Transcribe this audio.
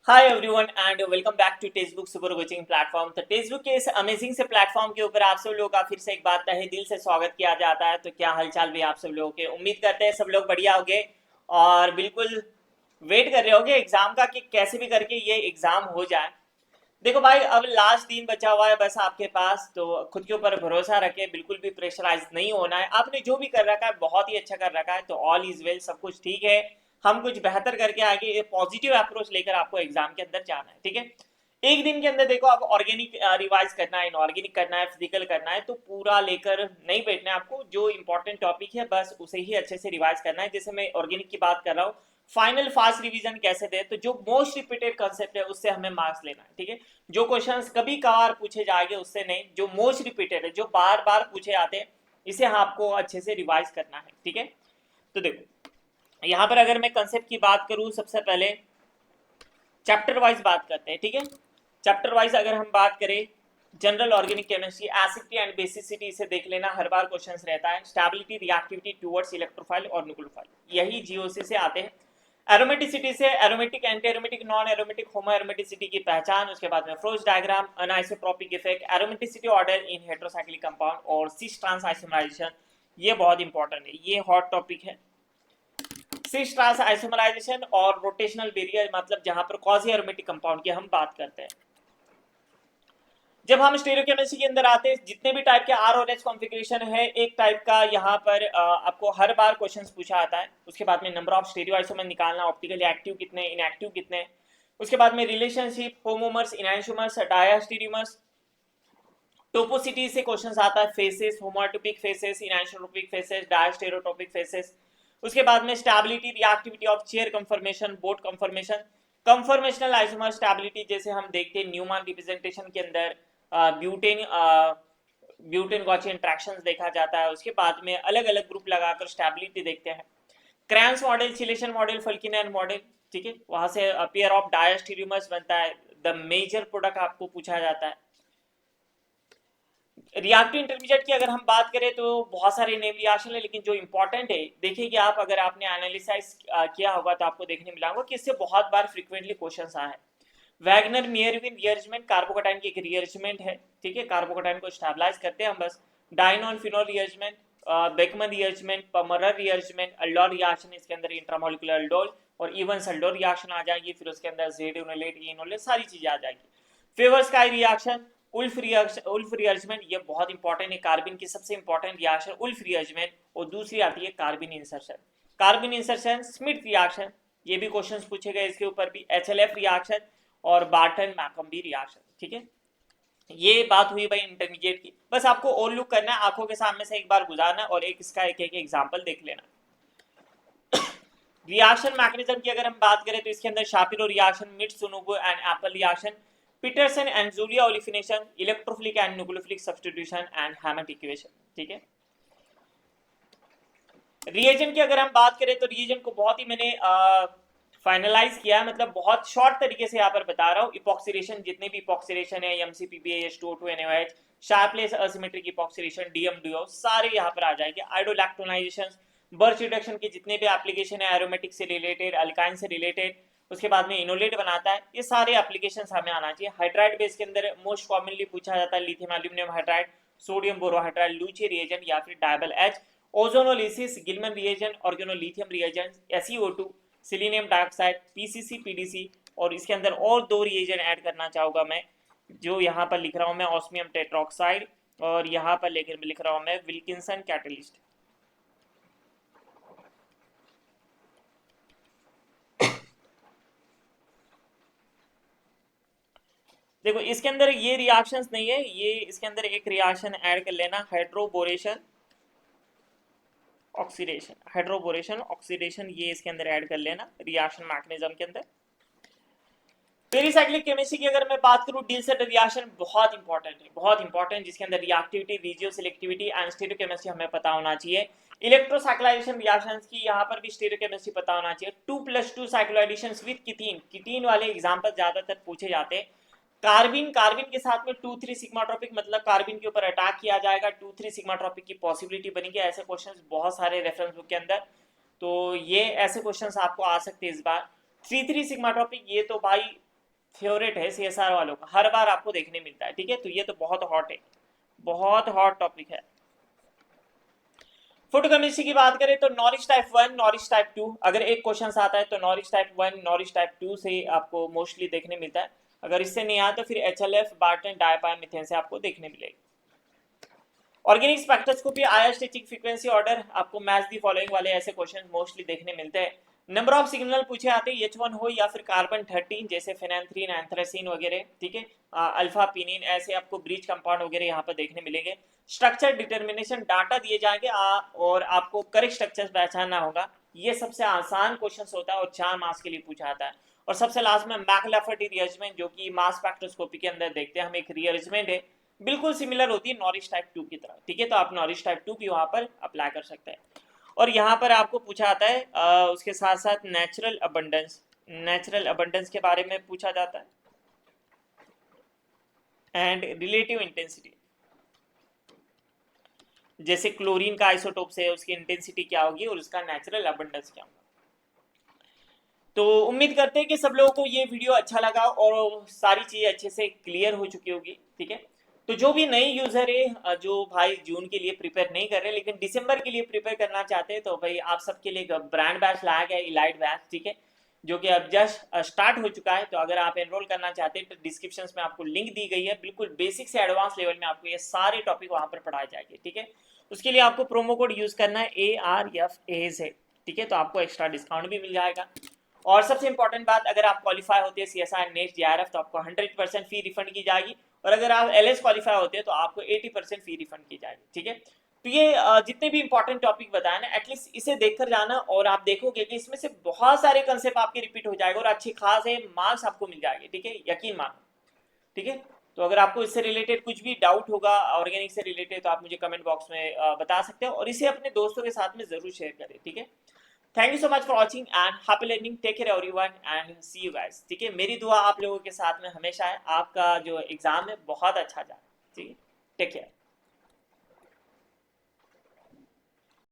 Hi everyone and welcome back to textbook super coaching platform. तो textbook के इस amazing से प्लेटफॉर्म के ऊपर आप सब लोगों का फिर से एक बार तहे दिल से स्वागत किया जाता है। तो क्या हालचाल भी आप सब लोगों के, उम्मीद करते हैं सब लोग बढ़िया होंगे और बिल्कुल वेट कर रहे होंगे एग्जाम का कि कैसे भी करके ये एग्जाम हो जाए। देखो भाई, अब लास्ट दिन बचा हुआ है बस आपके पास, तो खुद के ऊपर भरोसा रखे, बिल्कुल भी प्रेशराइज नहीं होना है। आपने जो भी कर रखा है बहुत ही अच्छा कर रखा है, तो ऑल इज वेल, सब कुछ ठीक है। हम कुछ बेहतर करके आगे पॉजिटिव अप्रोच लेकर आपको एग्जाम के अंदर जाना है, ठीक है। एक दिन के अंदर देखो, आप ऑर्गेनिक रिवाइज करना है, इनऑर्गेनिक करना है, फिजिकल करना है, तो पूरा लेकर नहीं बैठना है आपको। जो इंपॉर्टेंट टॉपिक है बस उसे ही अच्छे से रिवाइज करना है। जैसे मैं ऑर्गेनिक की बात कर रहा हूँ, फाइनल फास्ट रिवीजन कैसे दे, तो जो मोस्ट रिपीटेड कॉन्सेप्ट है उससे हमें मार्क्स लेना है, ठीक है। जो क्वेश्चंस कभी कभार पूछे जाएंगे उससे नहीं, जो मोस्ट रिपीटेड है, जो बार बार पूछे आते हैं, इसे आपको अच्छे से रिवाइज करना है, ठीक है। तो देखो, यहां पर अगर मैं कंसेप्ट की बात करूं, सबसे पहले चैप्टर वाइज बात करते हैं, ठीक है। चैप्टर वाइज अगर हम बात करें, general organic chemistry, acidity and basicity, इसे देख लेना, हर बार क्वेश्चन रहता है। स्टेबिलिटी, रिएक्टिविटी टुवर्ड्स इलेक्ट्रोफाइल और न्यूक्लियोफाइल, यही जीओसी से आते हैं। एरोमेटिसिटी से aromatic, anti aromatic, non aromatic, homo aromaticity की पहचान। उसके बाद में frost diagram, anisotropic effect, aromaticity order in heterocyclic compound और सिस ट्रांस आइसोमराइजेशन, ये बहुत इंपॉर्टेंट है, ये हॉट टॉपिक है। सिस ट्रांस आइसोमराइजेशन और रोटेशनल बैरियर, मतलब जहां पर क्वाजी एरोमेटिक कंपाउंड की हम बात करते हैं। जब हम स्टीरियोकेमिस्ट्री के अंदर आते हैं, जितने भी टाइप के आर और एच कॉन्फ़िगरेशन है, एक टाइप का यहाँ पर आपको हर बार क्वेश्चंस पूछा आता है। उसके बाद में नंबर ऑफ स्टीरियो आइसोमर निकालना, ऑप्टिकली एक्टिव कितने, इनएक्टिव कितने। उसके बाद में रिलेशनशिप, होमोमर्स, इनैंशोमर्स, डायस्टीरियोमर्स, टोपोसिटी से क्वेश्चंस आता है, faces, होमोटोपिक faces, इनैंशोटोपिक faces, diastereotopic faces. उसके बाद में stability, reactivity of chair confirmation, boat confirmation, conformational isomer stability, जैसे हम देखते हैं न्यूमैन रिप्रेजेंटेशन के अंदर ब्यूटेन ब्यूटेन गॉची इंट्रैक्शन देखा जाता है। उसके बाद में अलग अलग ग्रुप लगाकर स्टेबिलिटी देखते हैं। Cram's model, chelation model, Felkin Anh model, ठीक है, वहां से पेयर ऑफ डायस्टीरियोमर्स बनता है। द मेजर प्रोडक्ट आपको पूछा जाता है। रिएक्टिव इंटरमीडिएट की अगर हम बात करें तो बहुत सारे नेम रिएक्शन है, लेकिन जो इंपॉर्टेंट है, देखिए कि आप अगर आपने एनालिसाइज किया होगा तो आपको देखने मिला होगा कि इससे बहुत बार फ्रीक्वेंटली क्वेश्चन आए हैं। वैगनर मियरविन रिअरेंजमेंट, कार्बोकेटाइन की एक रिअरेंजमेंट है, ठीक है, कार्बोकेटाइन को स्टेबलाइज करते हैं हम बस। Dienone phenol rearrangement, Beckmann rearrangement, Pummerer rearrangement, aldol reaction, इसके अंदर इंट्रामोलिकुलर अल्डोल और इवन सल्डोल रिएक्शन आ जाएगी, फिर उसके अंदर जेड इनोलेट, इनोलेट, सारी चीजें आ जाएगी। फेवर्स का रिएक्शन, उल्फ रिअरेंजमेंट, ये बहुत इंपॉर्टेंट है, कार्बिन की सबसे इंपॉर्टेंट रिएक्शन उल्फ रिअरेंजमेंट। और दूसरी आती है कार्बिन इंसर्शन। कार्बिन इंसर्शन, स्मिथ रिएक्शन, ये भी क्वेश्चंस पूछे गए इसके ऊपर भी। एचएलएफ रिएक्शन और बार्टन मैकम्बी रिएक्शन, ठीक है। ये बात हुई भाई इंटरमीडिएट की। बस आपको और लुक करना है, आंखों के सामने से एक बार गुजारना और एक इसका एक एक एग्जांपल देख लेना। रिएक्शन मैकेनिज्म की अगर हम बात करें तो इसके अंदर Shapiro reaction, Mitsunobu and Appel reaction, Peterson and Julia olefination, electrophilic and nucleophilic substitution and Hammett equation, ठीक है। रिएजेंट की अगर हम बात करें तो रिएजेंट को बहुत ही मैंने फाइनलाइज किया है, मतलब बहुत शॉर्ट तरीके से यहाँ पर बता रहा हूँ। इपॉक्सीडेशन, जितने भी इपॉक्सीडेशन है, MCPBA, Sharpless asymmetric epoxidation, DMDO, सारे यहाँ पर आ जाएंगे। आइडोलैक्टोनाइजेशन, बर्च रिडक्शन के जितने भी एप्लीकेशन है, एरोमेटिक से रिलेटेड, अल्काइन से रिलेटेड, उसके बाद में इनोलेट बनाता है, ये सारे एप्लीकेशन हमें आना चाहिए। हाइड्राइड बेस के अंदर मोस्ट कॉमनली पूछा जाता है lithium aluminium hydride, sodium borohydride, Luche reagent या फिर DIBAL H, ozonolysis, Gilman reagent, organolithium reagent, SiO2, selenium dioxide, PCC, PDC। और इसके अंदर और दो रिएजेंट ऐड करना चाहूंगा मैं, जो यहाँ पर लिख रहा हूँ मैं, ऑस्मियम टेट्रोक्साइड, और यहाँ पर लेकर लिख रहा हूँ मैं विल्किंसन कैटलिस्ट। देखो इसके अंदर ये रिएक्शंस नहीं है, ये इसके अंदर एक रिएक्शन ऐड कर लेना, हाइड्रोबोरेशन ऑक्सीडेशन, हाइड्रोबोरेशन ऑक्सीडेशन, ये इसके अंदर ऐड कर लेना रिएक्शन मैकेनिज्म के अंदर। पेरीसाइक्लिक केमिस्ट्री की अगर मैं बात करूं, डिलसेट रिएक्शन बहुत इंपॉर्टेंट है, बहुत इंपॉर्टेंट, जिसके अंदर reactivity, regio selectivity and stereochemistry हमें पता होना चाहिए। इलेक्ट्रोसाइक्लाइजेशन रिएक्शंस की यहाँ पर भी स्टीरियोकेमिस्ट्री पता होना चाहिए। 2+2 साइक्लोएडिशन विद कीटीन, कीटीन वाले एग्जांपल ज्यादातर पूछे जाते हैं। कार्बिन, कार्बिन के साथ में 2,3 सिग्माट्रोपिक, मतलब कार्बिन के ऊपर अटैक किया जाएगा, 2,3 सिग्माट्रोपिक की पॉसिबिलिटी बनेगी। ऐसे क्वेश्चंस बहुत सारे रेफरेंस बुक के अंदर, तो ये ऐसे क्वेश्चंस आपको आ सकते हैं इस बार। 3,3 सिग्माट्रोपिक, ये तो भाई फेवरेट है सीएसआर वालों का, हर बार आपको देखने मिलता है, ठीक है। तो ये तो बहुत हॉट है, बहुत हॉट टॉपिक है। फूड केमिस्ट्री की बात करें तो नॉरिश टाइप 1, नॉरिश टाइप 2, अगर एक क्वेश्चन आता है तो नॉरिश टाइप 1, नॉरिश टाइप 2 से आपको मोस्टली देखने मिलता है। अगर इससे नहीं आया तो फिर एचएलएफ, बार्टन, डायपायमिथेन से आपको देखने मिलेगी। ऑर्गेनिक स्पेक्ट्रोस्कोपी, आया स्टिचिंग, फ्रीक्वेंसी ऑर्डर, आपको मैच दी फॉलोइंग वाले ऐसे क्वेश्चन मोस्टली देखने मिलते हैं। नंबर ऑफ सिग्नल पूछे आते हैं, H1 हो या फिर कार्बन 13 जैसे फेनेंथ्रीन, एंथ्रेसिन वगैरह, ठीक है। अल्फा पिनिन, ऐसे आपको ब्रीच कंपाउंड वगैरह यहाँ पर देखने मिलेंगे। स्ट्रक्चर डिटर्मिनेशन, डाटा दिए जाएंगे और आपको करेक्ट स्ट्रक्चर पहचानना होगा। ये सबसे आसान क्वेश्चन होता है और 4 मार्क्स के लिए पूछा आता है। और सबसे लास्ट में मैकलैफर्टी रिअरेंजमेंट, जो कि मास स्पेक्ट्रोस्कोपी के अंदर देखते हैं हम, एक रिअरेंजमेंट है, बिल्कुल सिमिलर होती है नॉरिश टाइप 2 की तरह, ठीक है। तो आप नॉरिश टाइप 2 भी वहां पर अप्लाई कर सकते हैं। और यहाँ पर आपको पूछा आता है उसके साथ साथ नेचुरल अबंडेंस, नेचुरल अबंडेंस के बारे में पूछा जाता है, एंड रिलेटिव इंटेंसिटी, जैसे क्लोरीन का आइसोटोप से उसकी इंटेंसिटी क्या होगी और उसका नेचुरल अबंडेंस क्या होगा। तो उम्मीद करते हैं कि सब लोगों को ये वीडियो अच्छा लगा और सारी चीजें अच्छे से क्लियर हो चुकी होगी, ठीक है। तो जो भी नए यूजर है, जो भाई जून के लिए प्रिपेयर नहीं कर रहे लेकिन दिसंबर के लिए प्रिपेयर करना चाहते हैं, तो भाई आप सबके लिए ब्रांड बैच लाया गया, इलाइट बैच, ठीक है, जो कि अब जस्ट स्टार्ट हो चुका है। तो अगर आप एनरोल करना चाहते हैं तो डिस्क्रिप्शन में आपको लिंक दी गई है, बिल्कुल बेसिक से एडवांस लेवल में आपको ये सारे टॉपिक वहां पर पढ़ाए जाएंगे, ठीक है। उसके लिए आपको प्रोमो कोड यूज करना है ARFAZ, ठीक है। तो आपको एक्स्ट्रा डिस्काउंट भी मिल जाएगा। और सबसे इंपॉर्टेंट बात, अगर आप क्वालिफाई होते हैं CSR, नेट, JRF, तो आपको 100% फी रिफंड की जाएगी। और अगर आप LS क्वालिफाई होते हैं तो आपको 80% फी रिफंड की जाएगी, ठीक है। तो ये जितने भी इंपॉर्टेंट टॉपिक बताए ना, एटलीस्ट इसे देखकर जाना और आप देखोगे कि इसमें से बहुत सारे कंसेप्ट आपके रिपीट हो जाएगा और अच्छी खास है मार्क्स आपको मिल जाएंगे, ठीक है, यकीन मानो, ठीक है। तो अगर आपको इससे रिलेटेड कुछ भी डाउट होगा ऑर्गेनिक से रिलेटेड, तो आप मुझे कमेंट बॉक्स में बता सकते हो और इसे अपने दोस्तों के साथ में जरूर शेयर करें, ठीक है। Thank you so much for watching and happy learning, take care everyone and see you guys, ठीक है। मेरी दुआ आप लोगों के साथ में हमेशा है, आपका जो एग्जाम है बहुत अच्छा जाए, ठीक है। Take care.